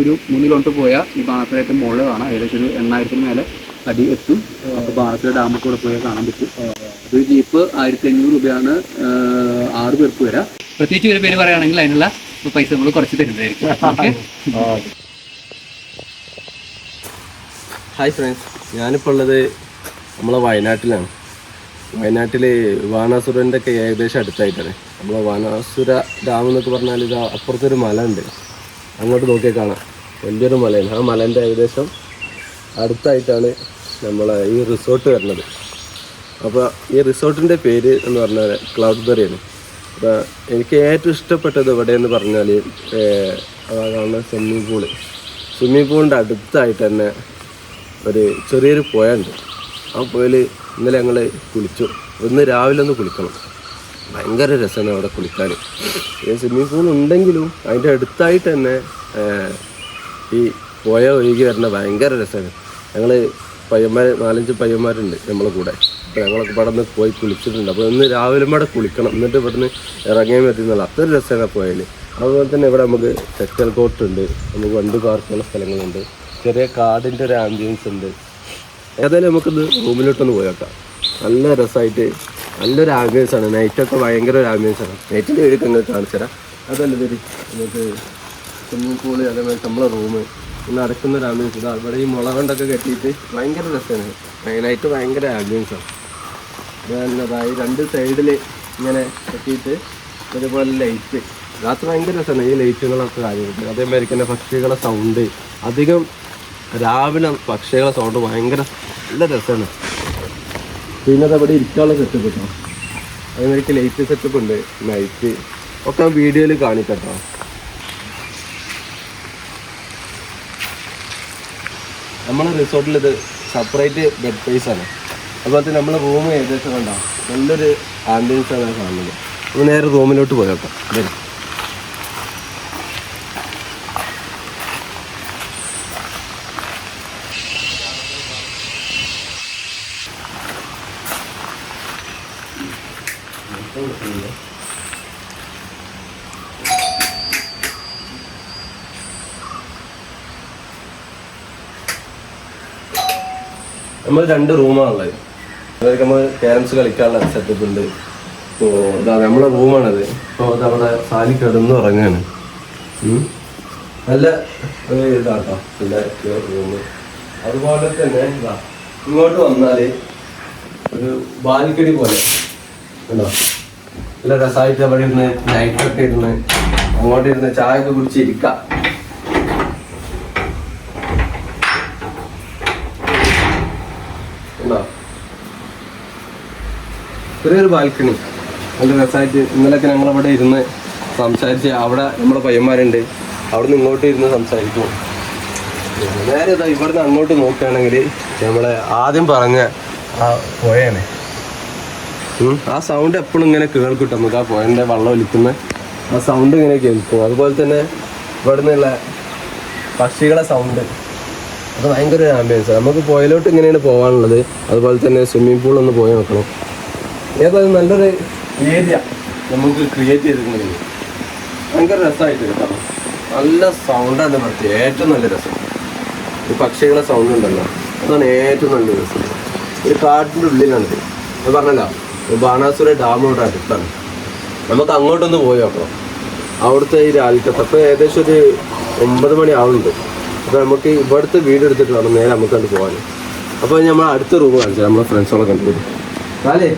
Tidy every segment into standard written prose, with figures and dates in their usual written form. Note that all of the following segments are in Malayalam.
ഒരു 3 കിലോമീറ്റർ പോയാൽ ഈ ബാണാസുരത്തെ മുകളിൽ കാണാം. ഏകദേശം ഒരു 8,000 മേലെ അടി എത്തും. അപ്പോൾ ബാണാസുര ഡാമിൽ കൂടെ പോയാൽ കാണാൻ പറ്റും. ഒരു ജീപ്പ് 1,500 രൂപയാണ് 6 പേർക്ക് വരാം. പ്രത്യേകിച്ച് ഒരു പേര് പറയുകയാണെങ്കിൽ അതിനുള്ള പൈസ നമ്മൾ കുറച്ച് തരുന്നതായിരിക്കും. ഹായ് ഫ്രണ്ട്സ്, ഞാനിപ്പോൾ ഉള്ളത് നമ്മളെ വയനാട്ടിലാണ്. വയനാട്ടിൽ ബാണാസുരൻ്റെ ഒക്കെ ഏകദേശം അടുത്തായിട്ടാണ്. നമ്മളെ ബാണാസുര ഡാം എന്നൊക്കെ പറഞ്ഞാൽ ഇത് അപ്പുറത്തൊരു മല ഉണ്ട്, അങ്ങോട്ട് നോക്കിയാൽ കാണാം. വലിയൊരു മലയാണ്. ആ മലേൻ്റെ ഏകദേശം അടുത്തായിട്ടാണ് നമ്മളെ ഈ റിസോർട്ട് വരുന്നത്. അപ്പോൾ ഈ റിസോർട്ടിൻ്റെ പേര് എന്ന് പറഞ്ഞാൽ ക്ലൗഡ് ബെറിയാണ്. അപ്പോൾ എനിക്ക് ഏറ്റവും ഇഷ്ടപ്പെട്ടത് എവിടെയെന്ന് പറഞ്ഞാൽ കാണുന്ന സ്വിമ്മിംഗ് പൂളിൻ്റെ അടുത്തായിട്ട് തന്നെ ഒരു ചെറിയൊരു പുഴ ഉണ്ട്. ആ പുഴയിൽ ഇന്നലെ ഞങ്ങൾ കുളിച്ചു. ഇന്ന് രാവിലെ ഒന്ന് കുളിക്കണം. ഭയങ്കര രസമാണ് അവിടെ കുളിക്കാൻ. ഈ സ്വിമ്മിംഗ് പൂൾ ഉണ്ടെങ്കിലും അതിൻ്റെ അടുത്തായിട്ട് തന്നെ ഈ പുഴ ഒഴുകി വരുന്ന ഭയങ്കര രസമാണ്. ഞങ്ങൾ 4-5 പയ്യന്മാരുണ്ട് നമ്മളെ കൂടെ. അപ്പോൾ ഞങ്ങളൊക്കെ ഇവിടെ നിന്ന് പോയി കുളിച്ചിട്ടുണ്ട്. അപ്പോൾ ഇന്ന് രാവിലെ ഇവിടെ കുളിക്കണം, എന്നിട്ട് ഇവിടെ നിന്ന് ഇറങ്ങിയാൽ പറ്റുന്നില്ല. അത്ര രസമാണ് പുഴയിൽ. അതുപോലെ തന്നെ ഇവിടെ നമുക്ക് ടെക്സ്റ്റൈൽ കോർട്ട് ഉണ്ട്, നമുക്ക് വണ്ടി പാർക്കുള്ള സ്ഥലങ്ങളുണ്ട്, ചെറിയ കാടിൻ്റെ ഒരു ആംബിയൻസ് ഉണ്ട്. ഏതായാലും നമുക്കിത് റൂമിലോട്ടൊന്ന് പോയേക്കാം. നല്ല രസമായിട്ട് നല്ലൊരു ആംബിയൻസാണ്. നൈറ്റൊക്കെ ഭയങ്കര ഒരു ആംബിയൻസാണ്. നൈറ്റിൻ്റെ വീടൊക്കെ നിങ്ങൾക്ക് കാണിച്ചു തരാം. അതല്ല പേര് നമുക്ക് സ്വിമ്മിംഗ് പൂള്, അതേപോലെ നമ്മളെ റൂം ഇന്ന് അടക്കുന്നൊരു ആംബിയൻസ്. ഇതാ ഇവിടെ ഈ മുള കൊണ്ടൊക്കെ കെട്ടിയിട്ട് ഭയങ്കര രസമാണ്. നൈറ്റ് ഭയങ്കര ആംബിയൻസാണ്. അതായത് 2 സൈഡിൽ ഇങ്ങനെ കെട്ടിയിട്ട് അതേപോലെ ലൈറ്റ് രാത്രി ഭയങ്കര രസമാണ്. ഈ ലൈറ്റുകളൊക്കെ കാര്യമായിട്ട് അതേമാതിരി തന്നെ പക്ഷികളെ സൗണ്ട് അധികം രാവിലെ പക്ഷികളെ സൗണ്ട് ഭയങ്കര നല്ല രസമാണ്. പിന്നെ അതവിടെ ഇരിക്കാനുള്ള സെറ്റപ്പ് കേട്ടോ. അതേമാതിരി ലൈറ്റ് സെറ്റപ്പ് ഉണ്ട്. നൈറ്റ് ഒക്കെ വീഡിയോയിൽ കാണിക്കട്ടോ. നമ്മളെ റിസോർട്ടിൽ ഇത് സെപ്പറേറ്റ് ബെഡ് സ്പേസാണ്. അതുപോലെ തന്നെ നമ്മളെ റൂം ഏകദേശം കണ്ടോ നല്ലൊരു ആംബിയൻസാണ് കാണുന്നത്. അപ്പോൾ നേരെ റൂമിലോട്ട് പോയേക്കാം. വരും. നമ്മൾ 2 റൂമാണുള്ളത്. അതായത് നമ്മൾ ക്യാരംസ് കളിക്കാനുള്ള സെറ്റപ്പ് ഉണ്ട്. ഇപ്പോൾ ഇതാ നമ്മളെ റൂമാണത്. ഇപ്പോൾ നമ്മുടെ സാലി കിടന്ന് ഉറങ്ങാണ്. നല്ല ഒരു ഇതാട്ടോ നല്ല റൂം. അതുപോലെ തന്നെ ഇതാ ഇങ്ങോട്ട് വന്നാൽ ഒരു ബാൽക്കണി പോലെ ഉണ്ടോ, നല്ല രസമായിട്ട് അവിടെ ഇരുന്ന് ലൈറ്റൊക്കെ ഇരുന്ന് അങ്ങോട്ട് ഇരുന്ന് ചായ ഒക്കെ കുടിച്ചിരിക്കാം. ചെറിയൊരു ബാൽക്കണി നല്ല രസമായിട്ട്. ഇന്നലെയൊക്കെ ഞങ്ങളവിടെ ഇരുന്ന് സംസാരിച്ച് അവിടെ നമ്മുടെ പയ്യന്മാരുണ്ട്, അവിടെ നിന്ന് ഇങ്ങോട്ട് ഇരുന്ന് സംസാരിക്കും. നേരെ ഇതാ ഇവിടുന്ന് അങ്ങോട്ട് നോക്കുകയാണെങ്കിൽ നമ്മളെ ആദ്യം പറഞ്ഞ ആ പുഴയാണ്. ആ സൗണ്ട് എപ്പോഴും ഇങ്ങനെ കേൾക്കും നമുക്ക്. ആ പുഴൻ്റെ വെള്ളം ഒലിക്കുന്ന ആ സൗണ്ട് ഇങ്ങനെ കേൾക്കും. അതുപോലെ തന്നെ ഇവിടെ നിന്നുള്ള പക്ഷികളെ സൗണ്ട് അത് ഭയങ്കര ഒരു ആംബിയൻസ്. നമുക്ക് പുഴയിലോട്ട് ഇങ്ങനെയാണ് പോകാനുള്ളത്. അതുപോലെ തന്നെ സ്വിമ്മിംഗ് പൂളൊന്ന് പോയി നോക്കണം. ഏതായാലും നല്ലൊരു ഏരിയ നമുക്ക് ക്രിയേറ്റ് ചെയ്തിട്ടുണ്ടെങ്കിൽ ഭയങ്കര രസമായിട്ട് കേട്ടോ. നല്ല സൗണ്ടാണ് പ്രത്യേകം. ഏറ്റവും നല്ല രസം ഈ പക്ഷികളെ സൗണ്ട് ഉണ്ടല്ലോ, അതാണ് ഏറ്റവും നല്ല രസം. ഒരു കാട്ടിൻ്റെ ഉള്ളിലാണിത്. ഞാൻ പറഞ്ഞല്ലോ ബാണാസുര ഡാം ഇവിടെ അടുത്താണ്. നമുക്ക് അങ്ങോട്ടൊന്ന് പോയി നോക്കണം. അവിടുത്തെ ഈ രാവിലത്തെ അപ്പോൾ ഏകദേശം ഒരു 9 മണി ആവുന്നുണ്ട്. അപ്പോൾ നമുക്ക് ഇവിടുത്തെ വീട് എടുത്തിട്ട് വേണം നേരെ നമുക്ക് കണ്ട് പോകാൻ. അപ്പോൾ നമ്മൾ അടുത്ത റൂം കാണിച്ചാൽ നമ്മളെ ഫ്രണ്ട്സോളെ കണ്ടുപോയി. കാലേ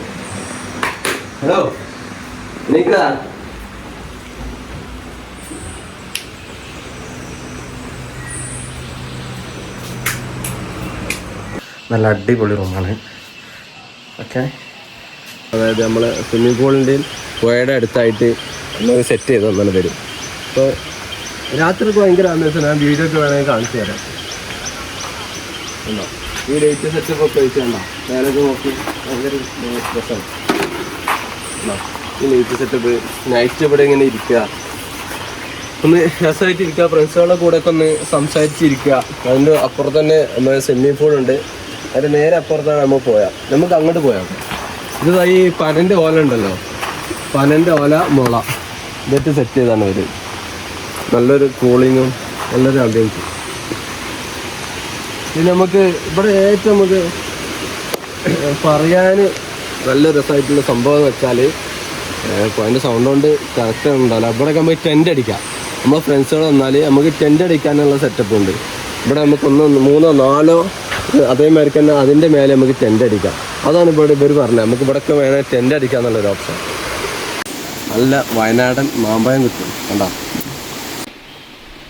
ഹലോ നിൽക്കാ. നല്ല അടിപൊളി റൂമാണ്. ഓക്കെ, അതായത് നമ്മൾ സ്വിമ്മിംഗ് പൂളിൻ്റെയും പുഴയുടെ അടുത്തായിട്ട് നമ്മൾ സെറ്റ് ചെയ്ത് തന്നെ വരും. അപ്പോൾ രാത്രിക്ക് ഭയങ്കര ആംബിയൻസ്. ഞാൻ വീഡിയോ ഒക്കെ വേണമെങ്കിൽ കാണിച്ചു തരാം. ഉണ്ടോ ഈ ലൈറ്റ് സെറ്റപ്പ് ഒക്കെ വെച്ചുണ്ടോ നേരൊക്കെ നോക്കി ഭയങ്കര രസമാണ്. ഈ ലൈറ്റ് സെറ്റപ്പ് നൈറ്റ് ഇവിടെ ഇങ്ങനെ ഇരിക്കുക, ഒന്ന് രസമായിട്ട് ഇരിക്കുക. ഫ്രണ്ട്സുകളുടെ കൂടെ ഒക്കെ ഒന്ന് സംസാരിച്ചിരിക്കുക. അതിൻ്റെ അപ്പുറത്ത് തന്നെ നമ്മൾ സ്വിമ്മിംഗ് പൂളുണ്ട്. അതിൻ്റെ നേരെ അപ്പുറത്താണ് നമ്മൾ പോയാൽ നമുക്ക് അങ്ങോട്ട് പോയാൽ. ഇത് ഈ പനൻ്റെ ഓല ഉണ്ടല്ലോ, പനൻ്റെ ഓല മുള ഇതൊക്കെ സെറ്റ് ചെയ്താണ് വരും. നല്ലൊരു കൂളിങ്ങും നല്ലൊരു ആംബിയൻസ്. പിന്നെ നമുക്ക് ഇവിടെ ഏറ്റവും നമുക്ക് പറയാൻ നല്ല രസമായിട്ടുള്ള സംഭവം എന്ന് വെച്ചാൽ ഇപ്പോൾ അതിൻ്റെ സൗണ്ട് കൊണ്ട് കറക്റ്റ് ഉണ്ടാവില്ല. ഇവിടെയൊക്കെ നമുക്ക് ടെൻ്റ് അടിക്കാം. നമ്മൾ ഫ്രണ്ട്സുകൾ വന്നാൽ നമുക്ക് ടെൻ്റ് അടിക്കാനുള്ള സെറ്റപ്പ് ഉണ്ട് ഇവിടെ. നമുക്ക് 3 or 4 അതേമാതിരി തന്നെ അതിൻ്റെ മേലെ നമുക്ക് ടെൻ്റ് അടിക്കാം. അതാണ് ഇവിടെ ഇവർ പറഞ്ഞത്. നമുക്ക് ഇവിടെയൊക്കെ വേണേൽ ടെൻ്റ് അടിക്കുക എന്നുള്ളൊരു ഓപ്ഷൻ. നല്ല വയനാടൻ മാമ്പഴം കിട്ടും. കണ്ടോ,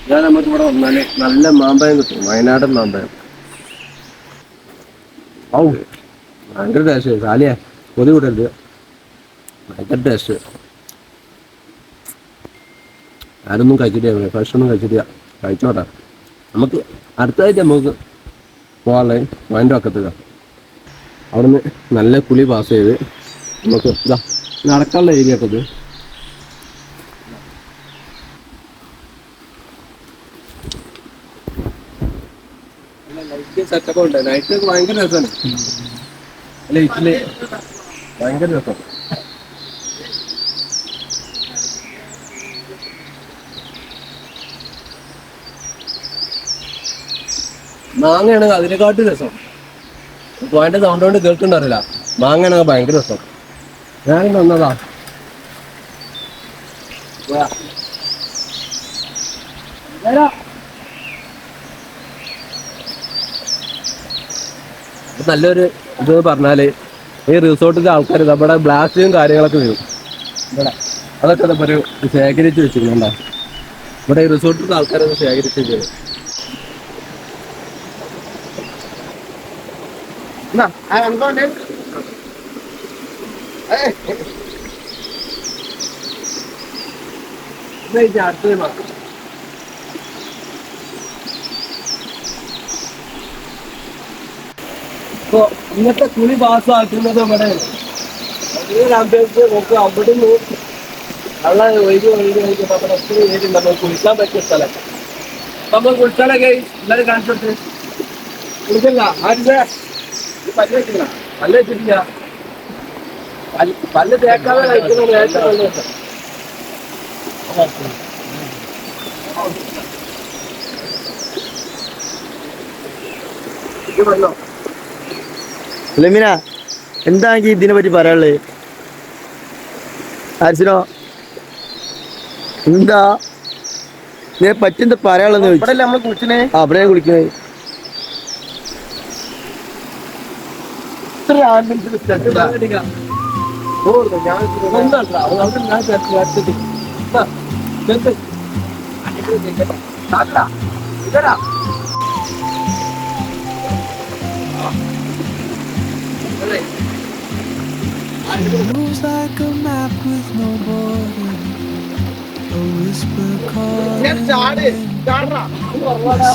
ഇതാണ് നമുക്ക് ഇവിടെ വന്നാൽ നല്ല മാമ്പഴം കിട്ടും. വയനാടൻ മാമ്പഴം. ഔ, ഭയങ്കര ടേസ്റ്റ്. കാലിയാ കൊതി കൂട്ടരുത്, ഭയങ്കര ടേസ്റ്റ്. ആരൊന്നും കഴിച്ചിട്ടില്ല, ഫ്രഷൊന്നും കഴിച്ചിട്ടില്ല. കഴിച്ചോട്ടെ. നമുക്ക് അടുത്തതായിട്ട് നമുക്ക് പോകാനുള്ള വയൻ്റെ പക്കത്തുക. അവിടുന്ന് നല്ല കുളി പാസ് ചെയ്ത് നമുക്ക് ഇതാ നടക്കാനുള്ള ഏരിയ ഒക്കെ ഇത്. ലൈറ്റ് സെറ്റപ്പ് ഉണ്ട്. നൈറ്റ് ഭയങ്കര രസമാണ്. ലൈറ്റില് ഭയങ്കര രസം. മാങ്ങയാണെങ്കിൽ അതിനെക്കാട്ടും രസം. പോയിന്റ് സൗണ്ട് കൊണ്ട് കേൾക്കണ്ടറിയില്ല. മാങ്ങയാണെങ്കിൽ ഭയങ്കര രസം. ഞാനും വന്നതാ. നല്ലൊരു ഇത് പറഞ്ഞാല് ഈ റിസോർട്ടിലെ ആൾക്കാർ നമ്മുടെ ബ്ലാസ്റ്റും കാര്യങ്ങളൊക്കെ വരും ഇവിടെ. അതൊക്കെ ഒരു ശേഖരിച്ച് വെച്ചിട്ടുണ്ടോ ഇവിടെ. ഈ റിസോർട്ടിലെ ആൾക്കാരൊക്കെ ശേഖരിച്ച് വെച്ചത്. അടുത്തത് മാത്രം ഇപ്പൊ ഇന്നത്തെ കുളി പാസ്സാക്കുന്നത് ഇവിടെ ആംബിയൻസ് നോക്കുക. അവിടെ നിന്ന് വെള്ളം ഒഴുകി നമ്മുടെ ഒത്തിരി ഏരിയ നമ്മൾ കുളിക്കാൻ പറ്റിയ സ്ഥലം. നമ്മൾ കുളിച്ചാലൊക്കെ എല്ലാവരും കാണിച്ചു കൊടുത്ത് കുളിക്കില്ല. ആരുടെ പല്ല് വെച്ചില്ല, പല്ല് വെച്ചിട്ടില്ല. പല്ല് തേക്കാതെ കഴിക്കുന്നത് ഏറ്റവും നല്ല രസം. ഇത് വെള്ളോ ലമിന, എന്താ ഇതിനെ പറ്റി പറയാനുള്ളത്? ആരിസിനോ എന്താ ഇതിനെ പറ്റി എന്താ പറയാനുള്ളത്? നമ്മൾ കുളിച്ചേ അവിടെ കുളിക്കണേ. Moves like a map with no border, a whisper calling. I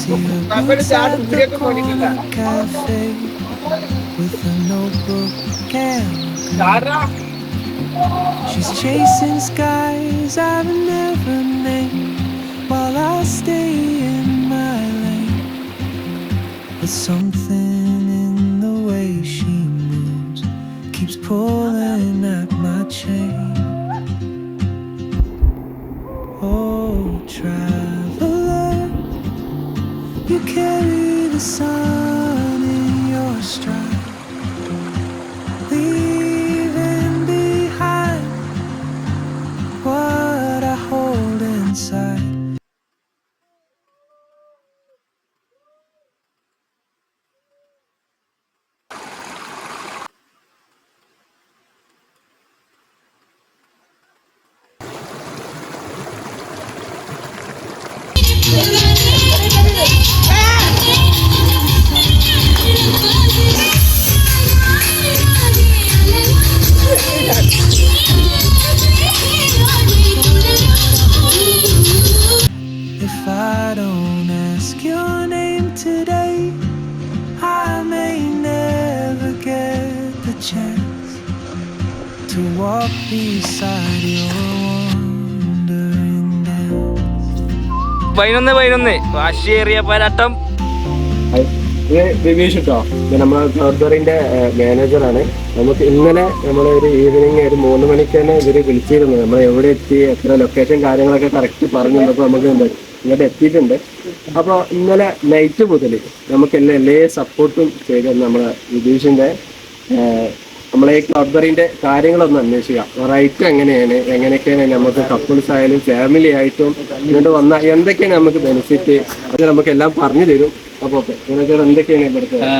see her boots at the corner cafe with a notebook and she's chasing skies I've never named while I stay in my lane. But something in the way she moves keeps pulling at my chain. Oh, traveler, you carry the sun in your stride, leaving behind what I hold inside. If I don't ask your name today, I may never get the chance to walk beside your wandering dance. 11 വാശിയേറിയ പോരാട്ടം. ഇത് ദിവീഷ് കേട്ടോ, ഇത് നമ്മളെ ക്ലബ്ബറിന്റെ മാനേജറാണ്. നമുക്ക് ഇന്നലെ നമ്മളൊരു ഈവനിങ് ഒരു 3 മണിക്ക് തന്നെ ഇവര് വിളിച്ചിരുന്നു. നമ്മൾ എവിടെ എത്തി, എത്ര ലൊക്കേഷൻ കാര്യങ്ങളൊക്കെ കറക്റ്റ് പറഞ്ഞു തന്നപ്പോൾ നമുക്ക് ഇങ്ങോട്ട് എത്തിയിട്ടുണ്ട്. അപ്പോൾ ഇന്നലെ നൈറ്റ് മുതൽ നമുക്ക് എല്ലാ സപ്പോർട്ടും ചെയ്ത് നമ്മളെ ദിവീഷിന്റെ നമ്മളെ ഈ ക്ലബ്ബറിന്റെ കാര്യങ്ങളൊന്ന് അന്വേഷിക്കുക. റൈറ്റ് എങ്ങനെയൊക്കെയാണ് നമുക്ക് കപ്പിൾസ് ആയാലും ഫാമിലി ആയിട്ടും ഇങ്ങോട്ട് വന്നാൽ എന്തൊക്കെയാണ് നമുക്ക് ബെനിഫിറ്റ്, അത് നമുക്ക് എല്ലാം പറഞ്ഞു തരും. അപ്പോൾ ഇതിനൊക്കെ എന്തൊക്കെയാണ്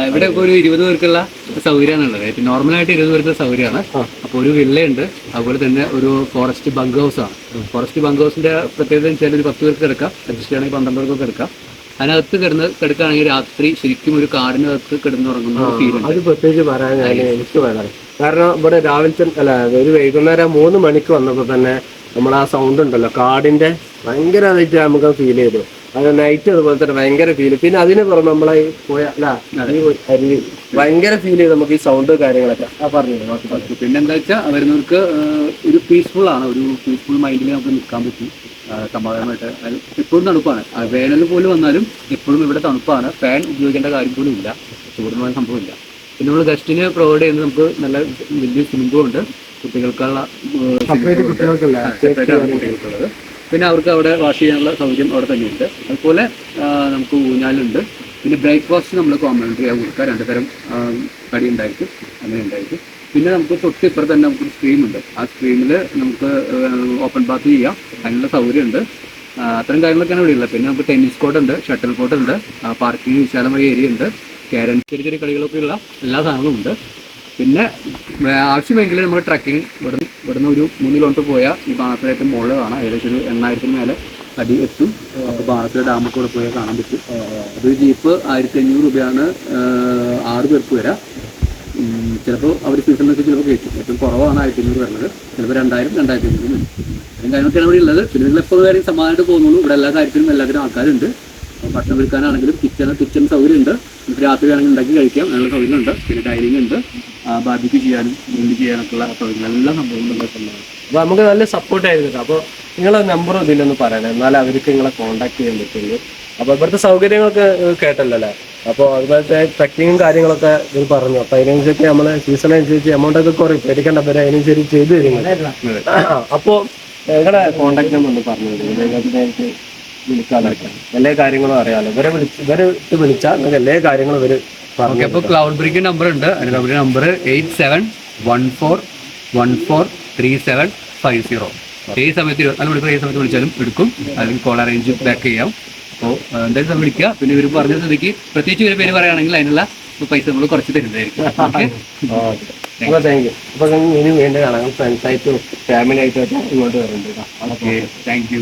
ഇവിടെ ഇപ്പോൾ ഒരു 20 പേർക്കുള്ള സൗകര്യമാണുള്ളത്. നോർമലായിട്ട് 20 പേർക്ക് സൗകര്യമാണ്. അപ്പോൾ ഒരു വില്ലയുണ്ട്, അതുപോലെ തന്നെ ഒരു ഫോറസ്റ്റ് ബങ്ക് ഹൗസ് ആണ്. ഫോറസ്റ്റ് ബങ്ക് ഹൗസിന്റെ പ്രത്യേകത വെച്ചാൽ ഒരു 10 പേർക്ക് എടുക്കാം, അഡ്ജസ്റ്റ് ആണെങ്കിൽ 12 പേർക്കൊക്കെ എടുക്കാം. അതിനകത്ത് കിടക്കുകയാണെങ്കിൽ രാത്രി ശരിക്കും ഒരു കാടിനകത്ത് കിടന്നുറങ്ങുന്ന ഒരു ഫീൽ ഉണ്ട്. അത് പ്രത്യേകിച്ച് പറയാൻ എനിക്ക് വേണം. കാരണം ഇവിടെ രാവിലത്തെ ഒരു വൈകുന്നേരം 3 മണിക്ക് വന്നപ്പോൾ തന്നെ നമ്മൾ ആ സൗണ്ട് ഉണ്ടല്ലോ കാടിന്റെ ഭയങ്കരമായിട്ട് നമുക്ക് ഫീൽ ചെയ്തു. അത് നൈറ്റ് അതുപോലെ തന്നെ ഭയങ്കര ഫീൽ. പിന്നെ അതിന് പുറമെ നമ്മളെ പോയ അരുവി ഭയങ്കര ഫീൽ ചെയ്ത് നമുക്ക് ഈ സൗണ്ട് കാര്യങ്ങളൊക്കെ പറഞ്ഞു. പിന്നെ എന്താ വെച്ചാൽ വരുന്നവർക്ക് ഒരു പീസ്ഫുൾ ആണ്, ഒരു പീസ്ഫുൾ മൈൻഡിൽ നമുക്ക് നിൽക്കാൻ പറ്റും സമാധാനമായിട്ട്. എപ്പോഴും തണുപ്പാണ്, വേനൽ പോലും വന്നാലും എപ്പോഴും ഇവിടെ തണുപ്പാണ്. ഫാൻ ഉപയോഗിക്കേണ്ട കാര്യം പോലും ഇല്ല, ചൂടുന്ന സംഭവമില്ല. പിന്നെ നമ്മൾ ഗസ്റ്റിന് പ്രൊവൈഡ് ചെയ്യുന്നത് നമുക്ക് നല്ല വലിയ സ്വിമ്മിംഗ് പൂൾ ഉണ്ട്, കുട്ടികൾക്കുള്ള കുട്ടികൾക്കുള്ളത്. പിന്നെ അവർക്ക് അവിടെ വാഷ് ചെയ്യാനുള്ള സൗകര്യം അവിടെ തന്നെയുണ്ട്. അതുപോലെ നമുക്ക് ഊഞ്ഞാലുണ്ട്. പിന്നെ ബ്രേക്ക്ഫാസ്റ്റ് നമ്മൾ കോംപ്ലിമെൻ്ററി ആയി കൊടുക്കുക, 2 തരം കടി ഉണ്ടായിരിക്കും, അങ്ങനെ ഉണ്ടായിരിക്കും. പിന്നെ നമുക്ക് തൊട്ട് ഇപ്പുറത്ത് തന്നെ നമുക്ക് സ്ട്രീം ഉണ്ട്. ആ സ്ട്രീമിൽ നമുക്ക് ഓപ്പൺ ബാത്ത് ചെയ്യാം, അതിനുള്ള സൗകര്യമുണ്ട്. അത്തരം കാര്യങ്ങളൊക്കെയാണ് ഇവിടെ ഉള്ളത്. പിന്നെ നമുക്ക് ടെന്നീസ് കോർട്ട് ഉണ്ട്, ഷട്ടിൽ കോർട്ട് ഉണ്ട്, പാർക്കിംഗ് വിശാലമായ ഏരിയ ഉണ്ട്, ക്യാരൻ ചെറിയ കളികളൊക്കെ ഉള്ള എല്ലാ സാധനങ്ങളും ഉണ്ട്. പിന്നെ ആവശ്യമെങ്കിൽ നമ്മൾ ട്രക്കിംഗ് ഇവിടുന്ന് ഒരു 3 കിലോമീറ്റർ പോയാൽ ഈ ബാണാസുരേറ്റ മുകളിൽ കാണാം. ഏകദേശം ഒരു 8000 മേലെ അടി എത്തും. അപ്പോൾ ബാണാസുര ഡാമിൽ കൂടെ പോയാൽ കാണാൻ പറ്റും. അതൊരു ജീപ്പ് 1500 രൂപയാണ് 6 പേർക്ക് വരാം. ചിലപ്പോൾ അവർ സീസണിലൊക്കെ ചിലപ്പോൾ കയറ്റും. ഏറ്റവും കുറവാണ് 1500 വരുന്നത്, ചിലപ്പോൾ 2000, 2500 വരും. ഇത്രയും കാര്യങ്ങളൊക്കെയാണ് ഇവിടെ ഉള്ളത്. പിന്നെ നിങ്ങൾ എപ്പോൾ കാര്യം സമാധാനമായിട്ട് പോകുന്നുള്ളൂ. ഇവിടെ എല്ലാ കാര്യത്തിലും എല്ലാത്തിനും ആൾക്കാരുണ്ട്. ഭക്ഷണം വിൽക്കാനാണെങ്കിലും കിച്ചൺ സൗകര്യമുണ്ട്. നമുക്ക് രാത്രി ആണെങ്കിൽ ഉണ്ടാക്കി കഴിക്കാം, അതിനുള്ള സൗകര്യമുണ്ട്. പിന്നെ ഡൈനിങ് ഉണ്ട്, ബാർബിക്യൂ ചെയ്യാനും ഗ്രില്ല് ചെയ്യാനൊക്കെയുള്ള സൗകര്യം എല്ലാ സംഭവങ്ങളും. അപ്പോൾ നമുക്ക് നല്ല സപ്പോർട്ടായിരുന്നു. അപ്പോൾ നിങ്ങളെ നമ്പറും ഇതിലൊന്ന് പറയണേ, എന്നാലും അവർക്ക് നിങ്ങളെ കോൺടാക്ട് ചെയ്യാൻ പറ്റുള്ളൂ. അപ്പോൾ ഇവിടുത്തെ സൗകര്യങ്ങളൊക്കെ കേട്ടല്ലോ അല്ലേ. അപ്പോൾ അതുപോലത്തെ ട്രക്കിങ്ങും കാര്യങ്ങളൊക്കെ ഇത് പറഞ്ഞു. അപ്പോൾ അതിനനുസരിച്ച് നമ്മൾ സീസൺ അനുസരിച്ച് എമൗണ്ടൊക്കെ കുറയും, പേടിക്കേണ്ട പേര് അതിനനുസരിച്ച് ചെയ്ത് തരുന്നത്. അപ്പോൾ നിങ്ങളുടെ കോൺടാക്ട് നമ്പർ ഒന്ന് പറഞ്ഞു തരും, നിങ്ങൾക്ക് വിളിക്കാതിരിക്കാം. എല്ലാ കാര്യങ്ങളും അറിയാമല്ലോ. ഇവരെ വിളിച്ചാൽ നിങ്ങൾക്ക് എല്ലാ കാര്യങ്ങളും ഇവർ പറഞ്ഞു. അപ്പോൾ ക്ലൗഡ് ബ്രിക്ക് നമ്പർ ഉണ്ട്. അതിൻ്റെ നമ്പർ 8714143750. ഏത് സമയത്ത് 24 മണിക്കൂർ ഏത് സമയത്ത് വിളിച്ചാലും എടുക്കും. അല്ലെങ്കിൽ കോൾ അറേഞ്ച് ബാക്ക് ചെയ്യാം. അപ്പോൾ എന്തായാലും വിളിക്കുക. പിന്നെ ഇവർ പറഞ്ഞ സ്ഥിതിക്ക് പ്രത്യേകിച്ച് ഇവർ പേര് പറയുകയാണെങ്കിൽ അതിനുള്ള പൈസ നമ്മൾ കുറച്ച് തരുന്നതായിരിക്കും. Thank you. അപ്പോൾ ഇനി വീണ്ടും കാണാം, ഫ്രണ്ട്സായിട്ടും ഫാമിലി ആയിട്ടും ഇങ്ങോട്ട് വരുന്നുണ്ട്. Okay, thank you.